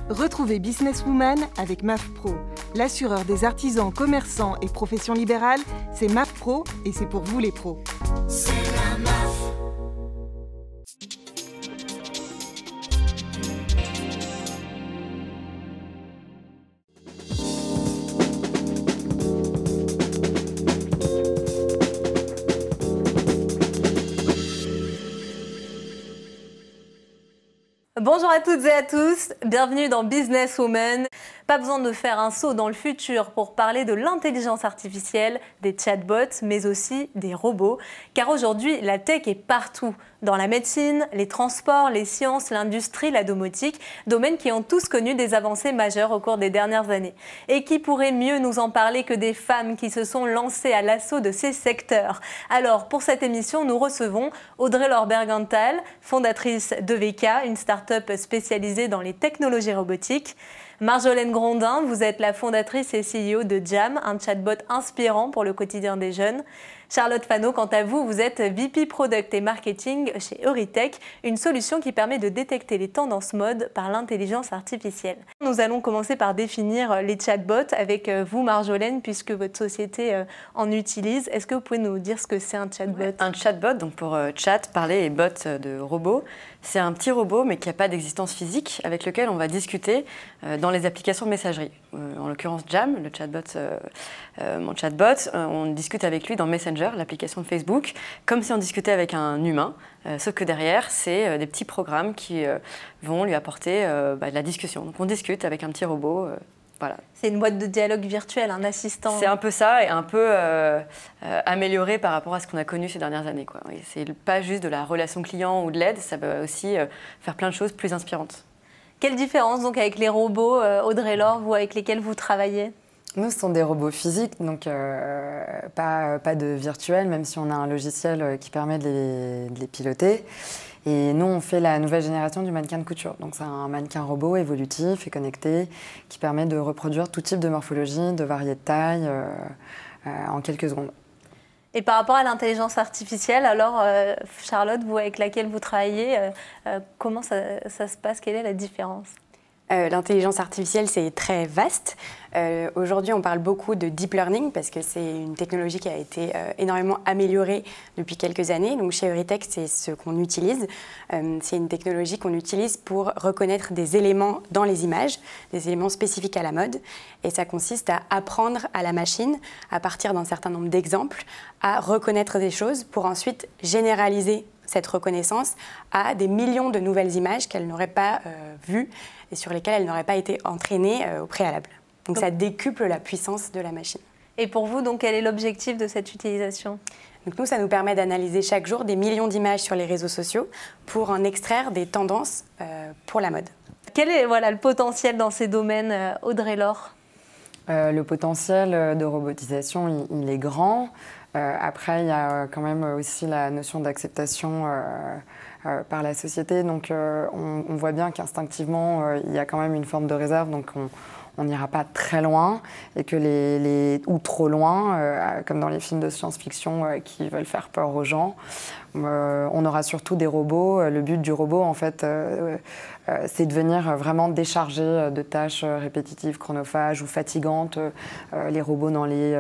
Retrouvez Businesswoman avec MAF Pro. L'assureur des artisans, commerçants et professions libérales, c'est MAF Pro et c'est pour vous les pros. C'est la MAF. Bonjour à toutes et à tous, bienvenue dans Businesswoman. Pas besoin de faire un saut dans le futur pour parler de l'intelligence artificielle, des chatbots, mais aussi des robots. Car aujourd'hui, la tech est partout, dans la médecine, les transports, les sciences, l'industrie, la domotique, domaines qui ont tous connu des avancées majeures au cours des dernières années. Et qui pourrait mieux nous en parler que des femmes qui se sont lancées à l'assaut de ces secteurs. Alors, pour cette émission, nous recevons Audrey-Laure Bergenthal, fondatrice d'EVK, une start-up spécialisée dans les technologies robotiques. Marjolaine Grondin, vous êtes la fondatrice et CEO de Jam, un chatbot inspirant pour le quotidien des jeunes. Charlotte Fano, quant à vous, vous êtes VP Product et Marketing chez Euritech, une solution qui permet de détecter les tendances mode par l'intelligence artificielle. Nous allons commencer par définir les chatbots avec vous, Marjolaine, puisque votre société en utilise. Est-ce que vous pouvez nous dire ce que c'est un chatbot? Un chatbot, donc pour chat, parler et bot de robot, c'est un petit robot mais qui n'a pas d'existence physique avec lequel on va discuter dans les applications de messagerie. En l'occurrence Jam, le chatbot, mon chatbot, on discute avec lui dans Messenger, l'application de Facebook, comme si on discutait avec un humain, sauf que derrière, c'est des petits programmes qui vont lui apporter de la discussion. Donc on discute avec un petit robot. Voilà. C'est une boîte de dialogue virtuelle, un assistant. C'est un peu ça et un peu amélioré par rapport à ce qu'on a connu ces dernières années. C'est pas juste de la relation client ou de l'aide, ça peut aussi faire plein de choses plus inspirantes. Quelle différence donc avec les robots, Audrey-Laure, vous avec lesquels vous travaillez? Nous, ce sont des robots physiques, donc pas de virtuel, même si on a un logiciel qui permet de les piloter. Et nous, on fait la nouvelle génération du mannequin de couture. Donc c'est un mannequin robot évolutif et connecté qui permet de reproduire tout type de morphologie, de varier de taille en quelques secondes. Et par rapport à l'intelligence artificielle, alors Charlotte, vous avec laquelle vous travaillez, comment ça se passe? Quelle est la différence? L'intelligence artificielle, c'est très vaste. Aujourd'hui, on parle beaucoup de deep learning parce que c'est une technologie qui a été énormément améliorée depuis quelques années. Donc, chez Euritech, c'est ce qu'on utilise. C'est une technologie qu'on utilise pour reconnaître des éléments dans les images, des éléments spécifiques à la mode. Et ça consiste à apprendre à la machine, à partir d'un certain nombre d'exemples, à reconnaître des choses pour ensuite généraliser cette reconnaissance à des millions de nouvelles images qu'elle n'aurait pas vues et sur lesquelles elle n'aurait pas été entraînée au préalable. Donc ça décuple la puissance de la machine. Et pour vous, donc, quel est l'objectif de cette utilisation? Donc nous, ça nous permet d'analyser chaque jour des millions d'images sur les réseaux sociaux pour en extraire des tendances pour la mode. Quel est le potentiel dans ces domaines, Audrey-Laure? Le potentiel de robotisation, il est grand. Après, il y a quand même aussi la notion d'acceptation par la société. Donc, on voit bien qu'instinctivement, il y a quand même une forme de réserve. Donc, on n'ira pas très loin et que ou trop loin, comme dans les films de science-fiction qui veulent faire peur aux gens. On aura surtout des robots. Le but du robot, en fait, c'est de venir vraiment décharger de tâches répétitives, chronophages ou fatigantes. Les robots dans les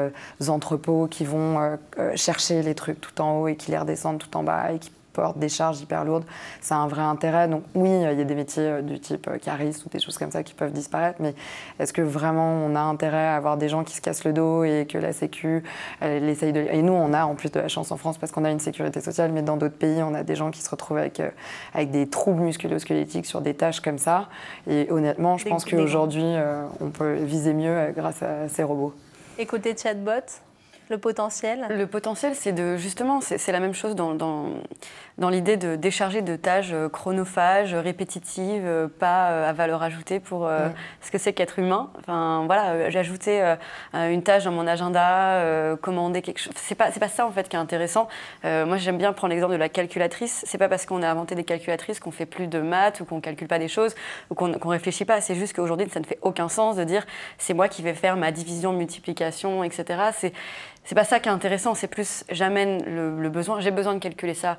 entrepôts qui vont chercher les trucs tout en haut et qui les redescendent tout en bas et qui portent des charges hyper lourdes. C'est un vrai intérêt. Donc oui, il y a des métiers du type cariste ou des choses comme ça qui peuvent disparaître, mais est-ce que vraiment on a intérêt à avoir des gens qui se cassent le dos et que la Sécu, elle essaye de... Et nous, on a en plus de la chance en France parce qu'on a une sécurité sociale, mais dans d'autres pays, on a des gens qui se retrouvent avec des troubles musculo-squelettiques sur des tâches comme ça. Et honnêtement, je pense qu'aujourd'hui, on peut viser mieux grâce à ces robots. Et côté chatbot, le potentiel? Le potentiel, c'est justement, c'est la même chose dans l'idée de décharger de tâches chronophages, répétitives, pas à valeur ajoutée pour ce que c'est qu'être humain. Enfin, voilà, j'ai ajouté une tâche dans mon agenda, commander quelque chose. C'est pas ça en fait qui est intéressant. Moi, j'aime bien prendre l'exemple de la calculatrice. C'est pas parce qu'on a inventé des calculatrices qu'on fait plus de maths ou qu'on calcule pas des choses ou qu'on réfléchit pas. C'est juste qu'aujourd'hui, ça ne fait aucun sens de dire c'est moi qui vais faire ma division, multiplication, etc. C'est pas ça qui est intéressant, c'est plus j'amène le besoin, j'ai besoin de calculer ça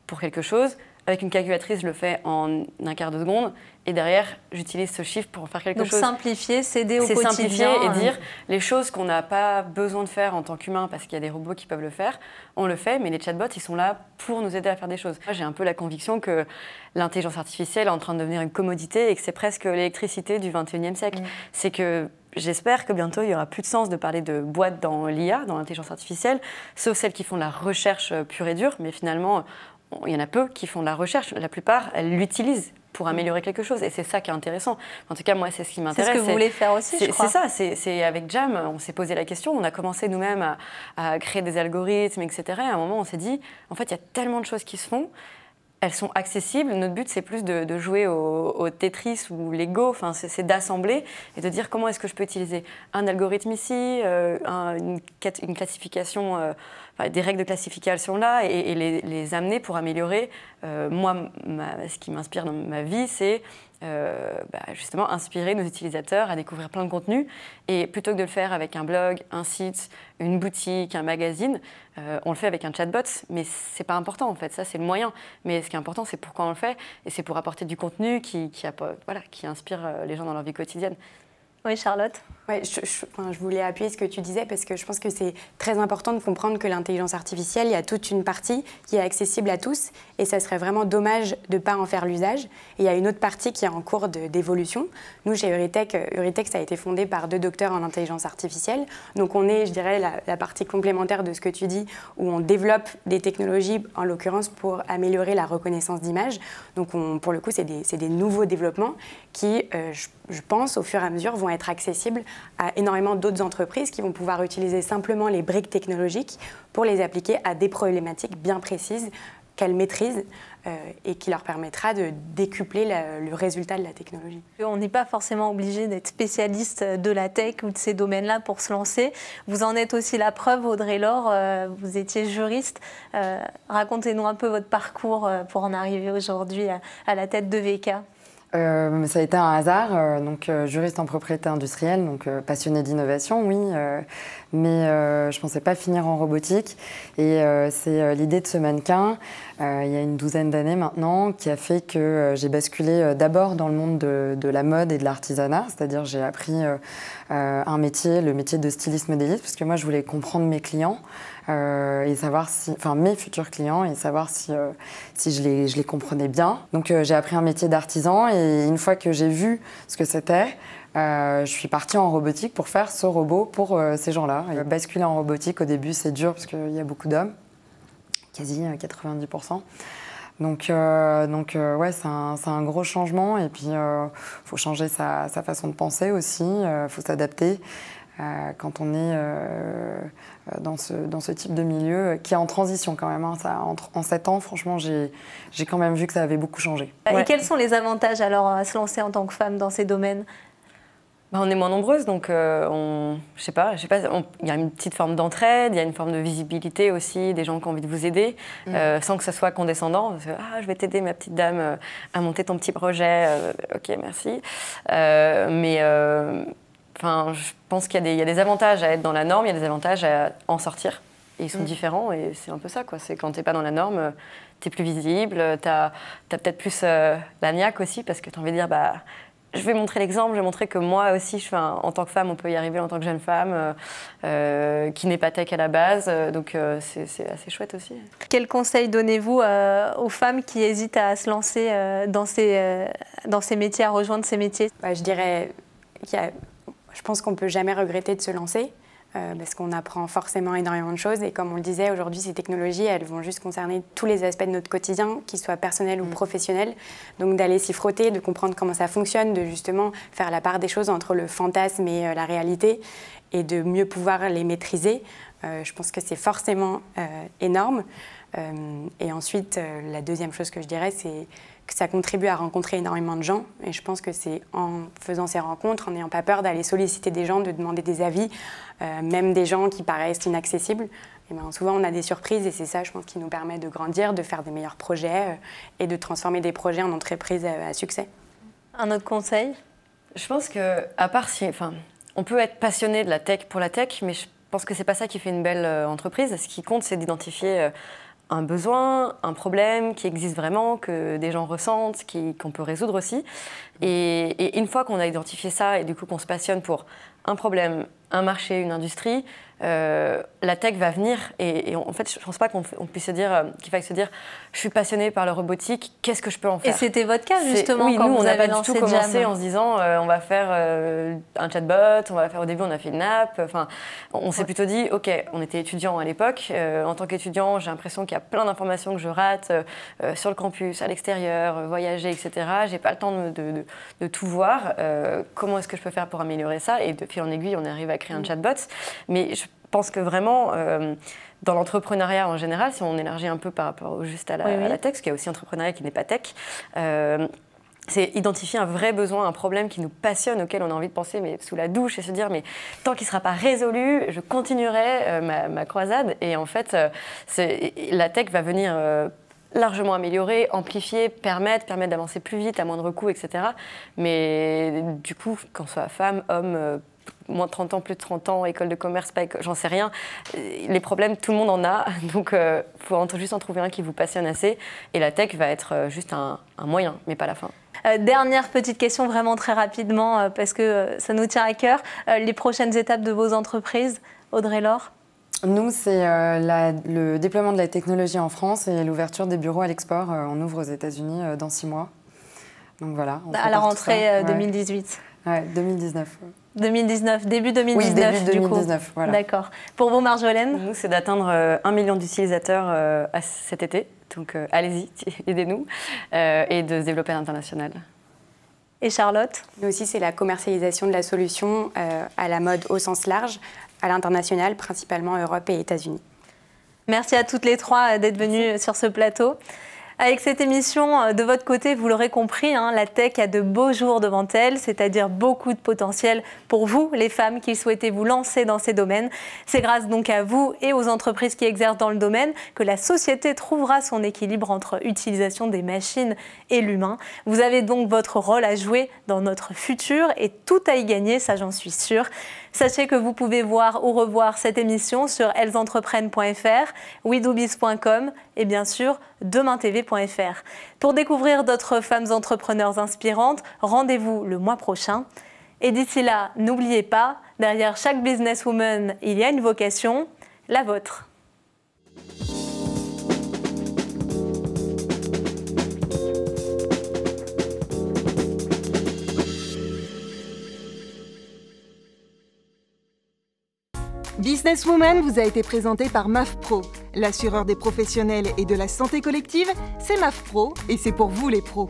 pour quelque chose, avec une calculatrice, je le fais en un quart de seconde. Et derrière, j'utilise ce chiffre pour faire quelque chose. Donc simplifier, s'aider au quotidien. C'est simplifier et dire les choses qu'on n'a pas besoin de faire en tant qu'humain parce qu'il y a des robots qui peuvent le faire, on le fait, mais les chatbots, ils sont là pour nous aider à faire des choses. Moi, j'ai un peu la conviction que l'intelligence artificielle est en train de devenir une commodité et que c'est presque l'électricité du 21e siècle. C'est que j'espère que bientôt, il n'y aura plus de sens de parler de boîtes dans l'IA, dans l'intelligence artificielle, sauf celles qui font de la recherche pure et dure, mais finalement, il y en a peu qui font de la recherche. La plupart, elles l'utilisent pour améliorer quelque chose. Et c'est ça qui est intéressant. En tout cas, moi, c'est ce qui m'intéresse. C'est ce que vous voulez faire aussi, je crois. C'est ça. C'est avec Jam, on s'est posé la question. On a commencé nous-mêmes à créer des algorithmes, etc. Et à un moment, on s'est dit, en fait, il y a tellement de choses qui se font. Elles sont accessibles. Notre but, c'est plus de jouer au Tetris ou Lego. Enfin, c'est d'assembler et de dire comment est-ce que je peux utiliser un algorithme ici, une classification, des règles de classification là, et les amener pour améliorer. Moi, ce qui m'inspire dans ma vie, c'est justement inspirer nos utilisateurs à découvrir plein de contenus. Et plutôt que de le faire avec un blog, un site, une boutique, un magazine, on le fait avec un chatbot, mais c'est pas important en fait, ça c'est le moyen. Mais ce qui est important, c'est pourquoi on le fait, et c'est pour apporter du contenu qui inspire les gens dans leur vie quotidienne. Oui, Charlotte. Ouais, je voulais appuyer ce que tu disais parce que je pense que c'est très important de comprendre que l'intelligence artificielle, il y a toute une partie qui est accessible à tous et ça serait vraiment dommage de ne pas en faire l'usage. Et il y a une autre partie qui est en cours d'évolution. Nous, chez Eurytech, ça a été fondé par 2 docteurs en intelligence artificielle. Donc on est, je dirais, la partie complémentaire de ce que tu dis, où on développe des technologies, en l'occurrence pour améliorer la reconnaissance d'images. Donc pour le coup, c'est des nouveaux développements qui, je pense, au fur et à mesure, vont être accessibles à énormément d'autres entreprises qui vont pouvoir utiliser simplement les briques technologiques pour les appliquer à des problématiques bien précises qu'elles maîtrisent et qui leur permettra de décupler le résultat de la technologie. On n'est pas forcément obligé d'être spécialiste de la tech ou de ces domaines-là pour se lancer. Vous en êtes aussi la preuve, Audrey Laure, vous étiez juriste. Racontez-nous un peu votre parcours pour en arriver aujourd'hui à la tête de VK. Ça a été un hasard, juriste en propriété industrielle, donc passionné d'innovation, oui, mais je ne pensais pas finir en robotique. Et c'est l'idée de ce mannequin, il y a une 12aine d'années maintenant, qui a fait que j'ai basculé d'abord dans le monde de la mode et de l'artisanat, c'est-à-dire j'ai appris un métier, le métier de styliste modéliste, parce que moi je voulais comprendre mes clients. Et savoir mes futurs clients et savoir si je les comprenais bien. Donc j'ai appris un métier d'artisan et une fois que j'ai vu ce que c'était, je suis partie en robotique pour faire ce robot pour ces gens-là. Et basculer en robotique, au début, c'est dur parce qu'il y a beaucoup d'hommes, quasi 90%. Donc ouais, c'est un gros changement et puis faut changer sa façon de penser aussi, faut s'adapter. Quand on est dans ce type de milieu qui est en transition quand même. Hein. En 7 ans, franchement, j'ai quand même vu que ça avait beaucoup changé. Et quels sont les avantages alors à se lancer en tant que femme dans ces domaines ? On est moins nombreuses, donc je sais pas, il y a une petite forme d'entraide, il y a une forme de visibilité aussi, des gens qui ont envie de vous aider, sans que ce soit condescendant. Parce que, je vais t'aider, ma petite dame, à monter ton petit projet. Ok, merci. Je pense qu'il y a des avantages à être dans la norme, il y a des avantages à en sortir. Et ils sont différents et c'est un peu ça, quoi. C'est quand tu n'es pas dans la norme, tu es plus visible, tu as peut-être plus la niaque aussi parce que tu as envie de dire je vais montrer l'exemple, je vais montrer que moi aussi, en tant que femme, on peut y arriver en tant que jeune femme qui n'est pas tech à la base. Donc c'est assez chouette aussi. Quels conseils donnez-vous aux femmes qui hésitent à se lancer dans ces métiers, à rejoindre ces métiers ? Je dirais je pense qu'on ne peut jamais regretter de se lancer parce qu'on apprend forcément énormément de choses. Et comme on le disait, aujourd'hui, ces technologies, elles vont juste concerner tous les aspects de notre quotidien, qu'ils soient personnels ou professionnels. Donc d'aller s'y frotter, de comprendre comment ça fonctionne, de justement faire la part des choses entre le fantasme et la réalité et de mieux pouvoir les maîtriser. Je pense que c'est forcément énorme. Et ensuite, la deuxième chose que je dirais, c'est que ça contribue à rencontrer énormément de gens. Et je pense que c'est en faisant ces rencontres, en n'ayant pas peur d'aller solliciter des gens, de demander des avis, même des gens qui paraissent inaccessibles. Et souvent, on a des surprises et c'est ça, je pense, qui nous permet de grandir, de faire des meilleurs projets et de transformer des projets en entreprises à succès. Un autre conseil ? Je pense qu'à part on peut être passionné de la tech pour la tech, mais je pense que c'est pas ça qui fait une belle entreprise. Ce qui compte, c'est d'identifier un besoin, un problème qui existe vraiment, que des gens ressentent, qu'on peut résoudre aussi. Et une fois qu'on a identifié ça et du coup qu'on se passionne pour un problème, un marché, une industrie, la tech va venir et en fait je ne pense pas qu'on puisse se dire qu'il faille se dire je suis passionnée par le robotique, qu'est-ce que je peux en faire? Et c'était votre cas justement oui, quand nous vous on n'a avez pas du tout lancé commencé Jam. en se disant on va faire un chatbot, au début on a fait une app, enfin on s'est plutôt dit ok, on était étudiants à l'époque, en tant qu'étudiant j'ai l'impression qu'il y a plein d'informations que je rate sur le campus, à l'extérieur, voyager, etc. J'ai pas le temps de tout voir, comment est-ce que je peux faire pour améliorer ça? Et de fil en aiguille on arrive à créer un chatbot, mais je pense que vraiment, dans l'entrepreneuriat en général, si on élargit un peu par rapport juste à la tech, parce qu'il y a aussi entrepreneuriat qui n'est pas tech, c'est identifier un vrai besoin, un problème qui nous passionne, auquel on a envie de penser mais sous la douche et se dire mais tant qu'il ne sera pas résolu, je continuerai ma croisade. Et en fait, la tech va venir largement améliorer, amplifier, permettre d'avancer plus vite, à moindre coût, etc. Mais du coup, qu'on soit femme, homme, moins de 30 ans, plus de 30 ans, école de commerce, pas j'en sais rien. Les problèmes, tout le monde en a. Donc, il faut juste en trouver un qui vous passionne assez. Et la tech va être juste un moyen, mais pas la fin. Dernière petite question, vraiment très rapidement, parce que ça nous tient à cœur. Les prochaines étapes de vos entreprises, Audrey-Laure? Nous, c'est le déploiement de la technologie en France et l'ouverture des bureaux à l'export. On ouvre aux États-Unis dans 6 mois. Donc voilà. À la rentrée 2018. Ouais, 2019. 2019, début 2019, oui, début 2019, du coup. Voilà. D'accord. Pour vous, Marjolaine? Nous, c'est d'atteindre 1 million d'utilisateurs cet été. Donc, allez-y, aidez-nous. Et de se développer à l'international. Et Charlotte? Nous aussi, c'est la commercialisation de la solution à la mode au sens large, à l'international, principalement Europe et États-Unis. Merci à toutes les trois d'être venues sur ce plateau. Avec cette émission, de votre côté, vous l'aurez compris, la tech a de beaux jours devant elle, c'est-à-dire beaucoup de potentiel pour vous, les femmes qui souhaitez vous lancer dans ces domaines. C'est grâce donc à vous et aux entreprises qui exercent dans le domaine que la société trouvera son équilibre entre utilisation des machines et l'humain. Vous avez donc votre rôle à jouer dans notre futur et tout à y gagner, ça j'en suis sûre. Sachez que vous pouvez voir ou revoir cette émission sur ellesentreprenent.fr, wedobiz.com et bien sûr demaintv.fr. Pour découvrir d'autres femmes entrepreneurs inspirantes, rendez-vous le mois prochain. Et d'ici là, n'oubliez pas, derrière chaque businesswoman, il y a une vocation, la vôtre. Businesswoman vous a été présenté par MAF Pro. L'assureur des professionnels et de la santé collective, c'est MAF Pro et c'est pour vous les pros.